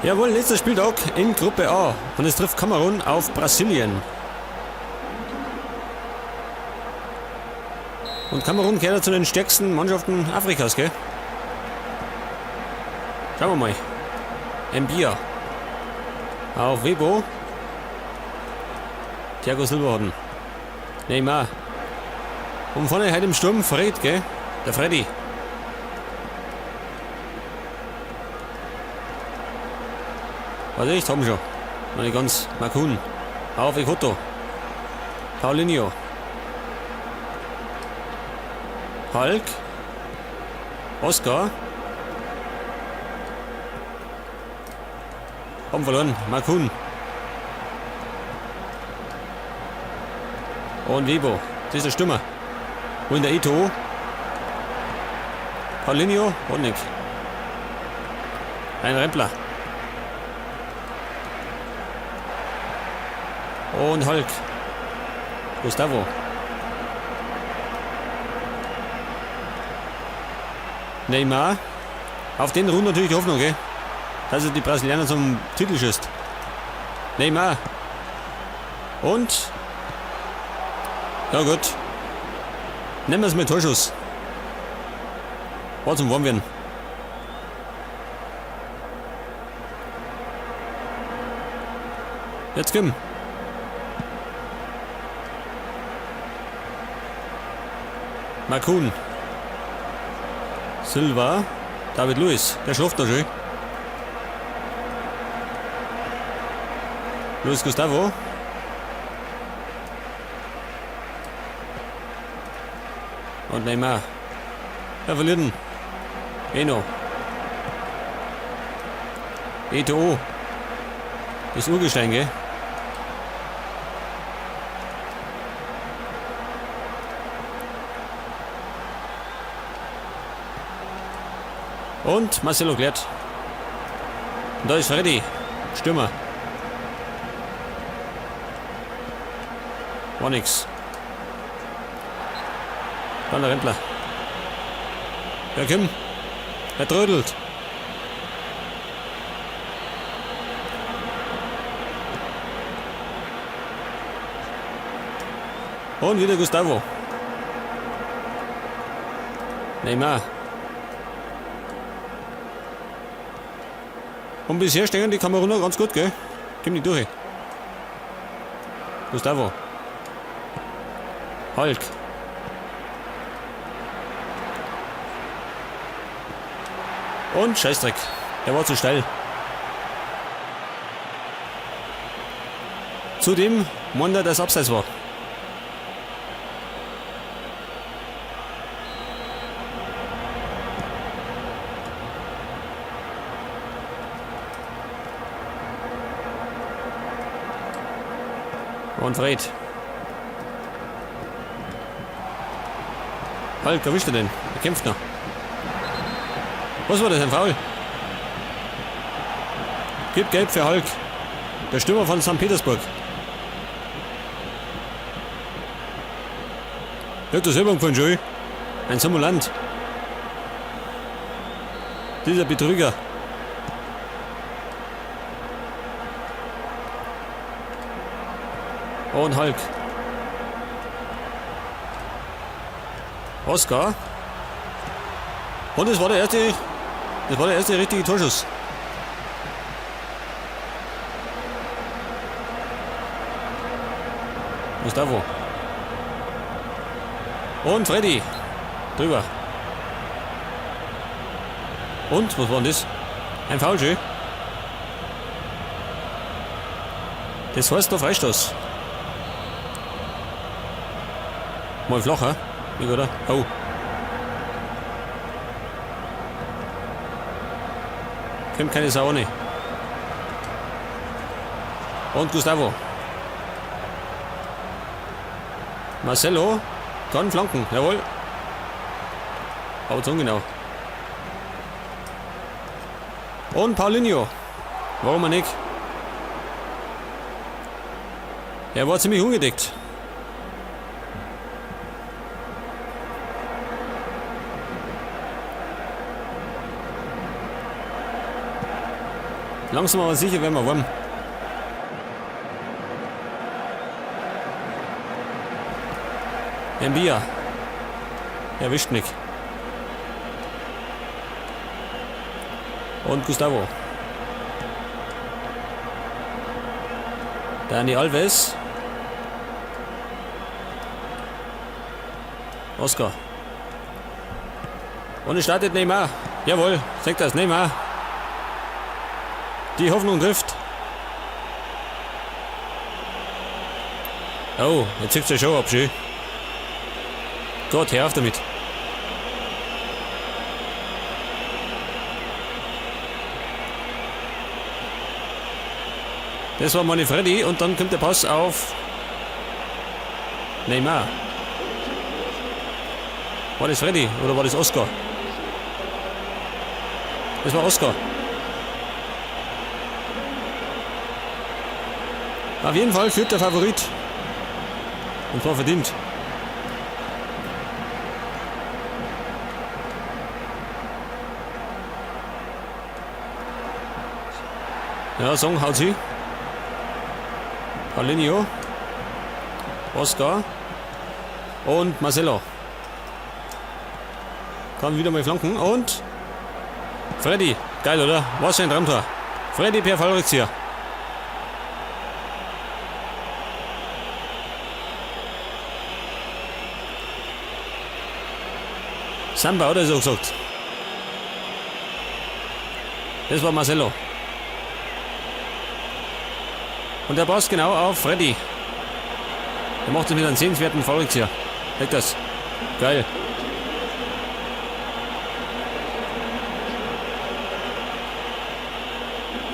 Jawohl, letzter Spieltag in Gruppe A. Und es trifft Kamerun auf Brasilien. Und Kamerun gehört zu den stärksten Mannschaften Afrikas, gell? Schauen wir mal. Mbia. Auf Webo. Thiago Silva hatten. Neymar. Und vorne heute im Sturm Fred, gell? Der Freddy. Was echt, haben schon. Noch nicht ganz. Makun. Auf Ekoto. Paulinho. Hulk. Oscar. Haben verloren. Makun. Und Webo. Das ist der Stürmer. Und der Ito. Paulinho. Und nicht. Ein Rempler. Und Hulk. Gustavo. Neymar. Auf den ruht natürlich die Hoffnung, gell? Dass er die Brasilianer zum Titel schießt. Neymar. Und. Ja gut. Nehmen wir es mit Torschuss. War zum Warmwerden. Jetzt komm. Makun. Silva. David Luiz. Der schläft da schön. Luis Gustavo. Und Neymar. Er verliert ihn. Eno. Eto'o. Das Urgestein, gell? Und Marcelo klärt. Und da ist Freddy. Stürmer. War nix. Dann der Rentler. Der Kim. Er trödelt. Und wieder Gustavo. Neymar. Und bisher stehen die Kameruner ganz gut, gell? Kommt nicht durch. Gustavo. Hulk. Und Scheißdreck. Der war zu steil. Zudem meint er, dass Abseits war. Und Fred. Hulk, erwischt er denn? Er kämpft noch. Was war das, ein Foul? Gib Gelb für Hulk. Der Stürmer von St. Petersburg. Hört das Übung von Joey? Ein Simulant. Dieser Betrüger. Und Hulk. Oscar. Und es war der erste Das war der erste richtige Torschuss. Gustavo. Und Freddy. Drüber. Und, was war denn das? Ein Foul, schön. Das heißt der Freistoß. Mal flacher. Wie geht er? Oh. Kommt keine Sau nicht. Und Gustavo. Marcelo kann flanken, jawohl. Aber zu ungenau. Und Paulinho. Warum er nicht? Er war ziemlich ungedeckt. Langsam aber sicher werden wir warm. Mbia. Erwischt mich. Und Gustavo. Dani Alves. Oscar. Und es startet Neymar. Jawohl, sagt das, Neymar. Die Hoffnung trifft. Oh, jetzt zieht der Show ab, schön. Gott, hör auf damit. Das war meine Freddy und dann kommt der Pass auf Neymar. War das Freddy oder war das Oscar? Das war Oscar. Auf jeden Fall führt der Favorit. Und zwar verdient. Ja, Song haut sie. Paulinho. Oscar. Und Marcelo. Kann wieder mal flanken. Und Freddy. Geil, oder? Was für ein Traumtor. Freddy per Fallrückzieher. Samba, oder so gesagt. Das war Marcelo. Und der passt genau auf Freddy. Er macht es mit einem sehenswerten Fallrückzieher. Weg das. Geil.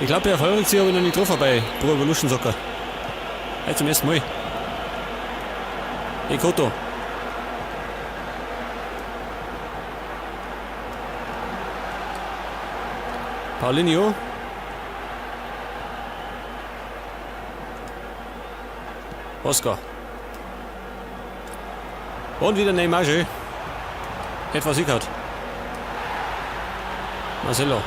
Ich glaube, der Fallrückzieher habe ich noch nicht getroffen bei Pro Evolution Soccer. Heute zum ersten Mal. Ekoto. Paulinho. Oscar. Und wieder Neymar. Etwas Sieg hat. Marcelo.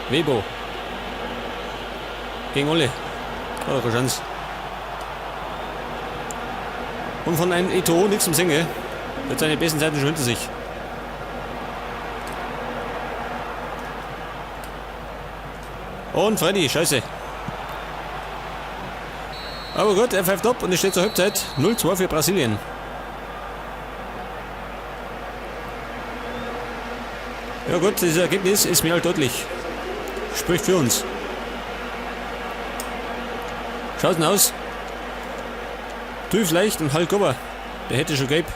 Webo. Gegen Ole. Hat er keine Chance. Und von einem Eto'o nichts zum Singen. Hat seine besten Zeiten schon hinter sich. Und Freddy, scheiße. Aber gut, er pfeift ab und es steht zur Halbzeit 0-2 für Brasilien. Ja gut, das Ergebnis ist mir halt deutlich. Spricht für uns. Schaut denn aus? Tief leicht und Hulk ober. Der hätte schon gelb.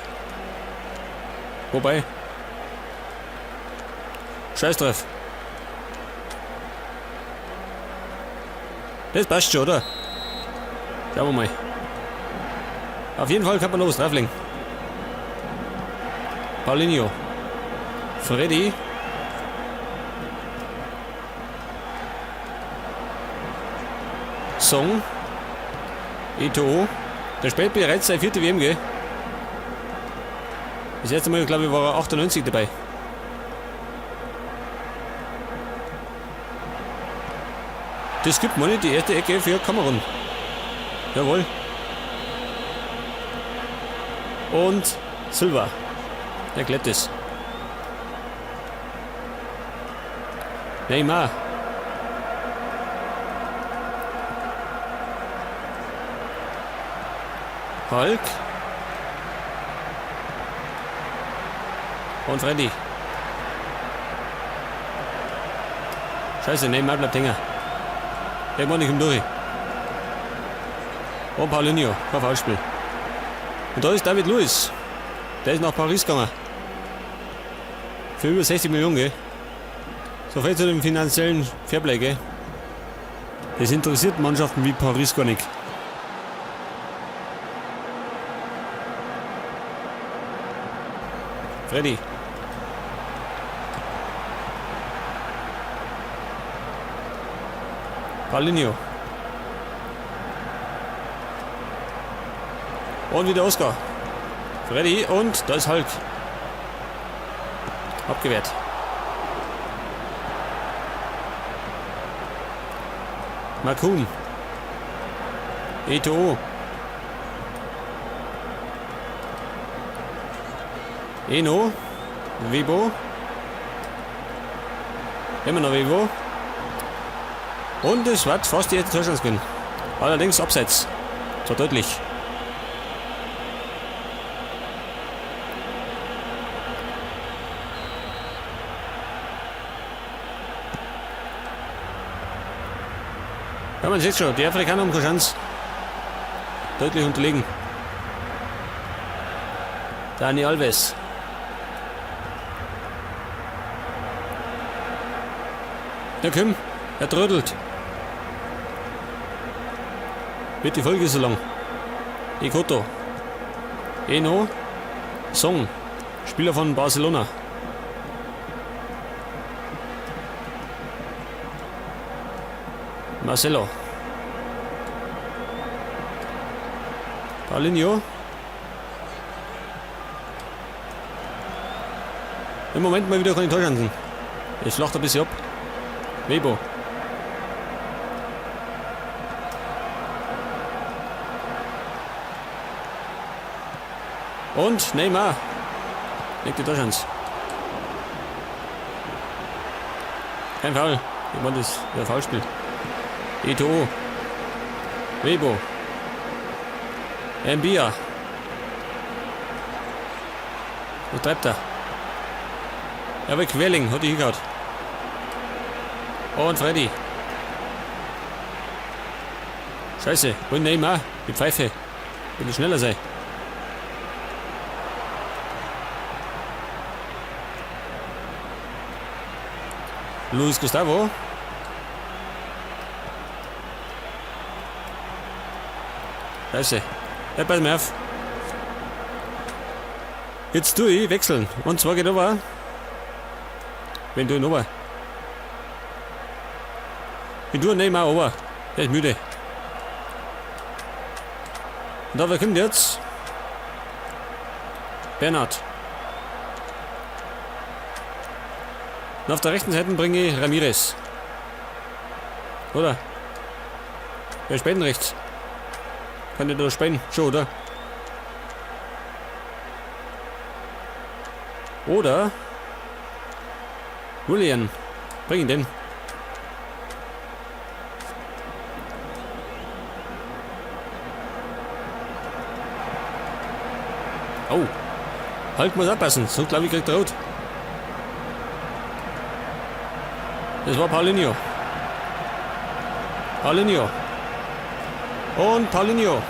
Wobei. Scheiß drauf. Das passt schon, oder? Schauen wir mal. Auf jeden Fall kann man noch was drauflegen. Paulinho. Freddy. Song. Eto'o. Der spielt bereits seine 4. WM, gell? Das erste Mal, glaube ich, war er 98 dabei. Das gibt man nicht, die erste Ecke für Kamerun. Jawohl. Und Silva. Der klebt es. Neymar. Hulk. Und Freddy. Scheiße, Neymar bleibt hängen. Der war nicht im durch. Und Paulinho, kein Foulspiel. Und da ist David Luiz. Der ist nach Paris gegangen. Für über 60 Millionen, gell? So viel zu dem finanziellen Fairplay, gell? Das interessiert Mannschaften wie Paris gar nicht. Freddy. Paulinho. Und wieder Oscar. Freddy und da ist Hulk. Abgewehrt. Makun. Eto'o. Eno. Webo. Immer noch Webo. Und es wird fast die Torchance gewinnen. Allerdings abseits. So deutlich. Ja, man sieht schon, die Afrikaner haben keine Chance. Deutlich unterlegen. Dani Alves. Ja, komm, er trödelt. Wird die Folge so lang. Ikoto. Eno. Song. Spieler von Barcelona. Marcelo. Paulinho. Im Moment mal wieder keine Torchancen. Es flacht ein bisschen ab. Webo. Und Neymar. Legt die Torchance. Kein Foul. Ich wollte das der Foulspiel. Eto'o. Webo. Mbia. Was treibt er? Ja, aber Quelling hat die hingehauen. Und Freddy. Scheiße. Und Neymar. Die Pfeife. Will schneller sein. Luis Gustavo. Scheiße. Ja, pass mal auf. Jetzt tue ich wechseln. Und zwar geht aber. Wenn du ihn ober. Ich tue Neymar ober. Der ist müde. Und da kommt jetzt Bernhard. Und auf der rechten Seite bringe ich Ramirez. Oder? Wer spielt denn rechts? Kann der da spielen? Schon, oder? Oder Willian. Bring ihn denn. Oh. Hulk muss abpassen. So glaube ich kriegt er rot. Das war Paulinho. Paulinho. Und Paulinho.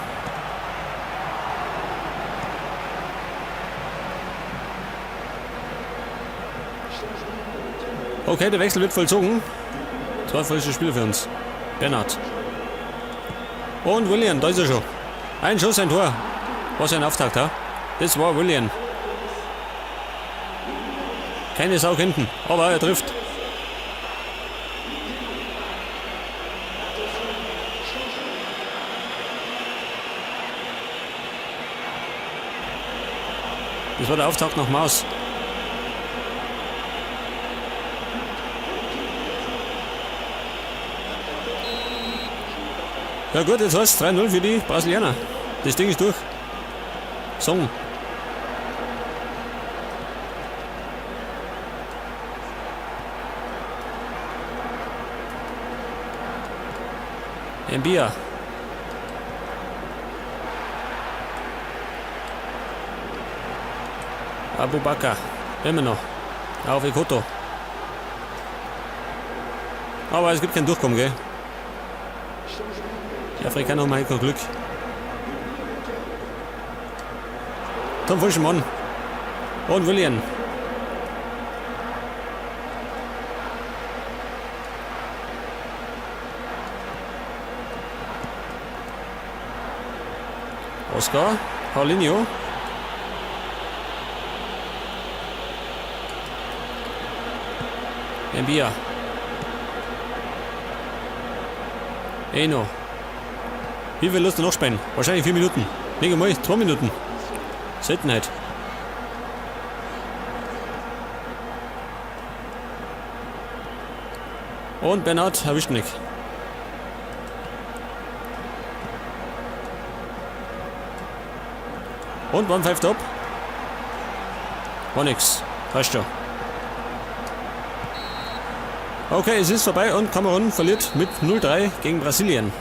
Okay, der Wechsel wird vollzogen. 2 frische Spieler für uns. Bernhard. Und Willian, da ist er schon. Ein Schuss, ein Tor. Was ein Auftakt, ha? Das war Willian. Keine Sau hinten, aber er trifft. Das war der Auftakt nach Maus. Ja gut, jetzt heißt es 3-0 für die Brasilianer. Das Ding ist durch. Song. Mbia. Abubakar. Immer noch. Auf Ekoto. Aber es gibt kein Durchkommen, gell? Die Afrikaner haben kein Glück. Tom Fulschmann. Und William. Oscar. Paulinho. Mbia. Eno. Wie viel Lust noch spielen? Wahrscheinlich 4 Minuten. Nicht mal 2 Minuten. Seltenheit. Und Bernhard erwischt nicht. Und wann pfeift ab? War nix. Passt schon. Okay, es ist vorbei und Kamerun verliert mit 0-3 gegen Brasilien.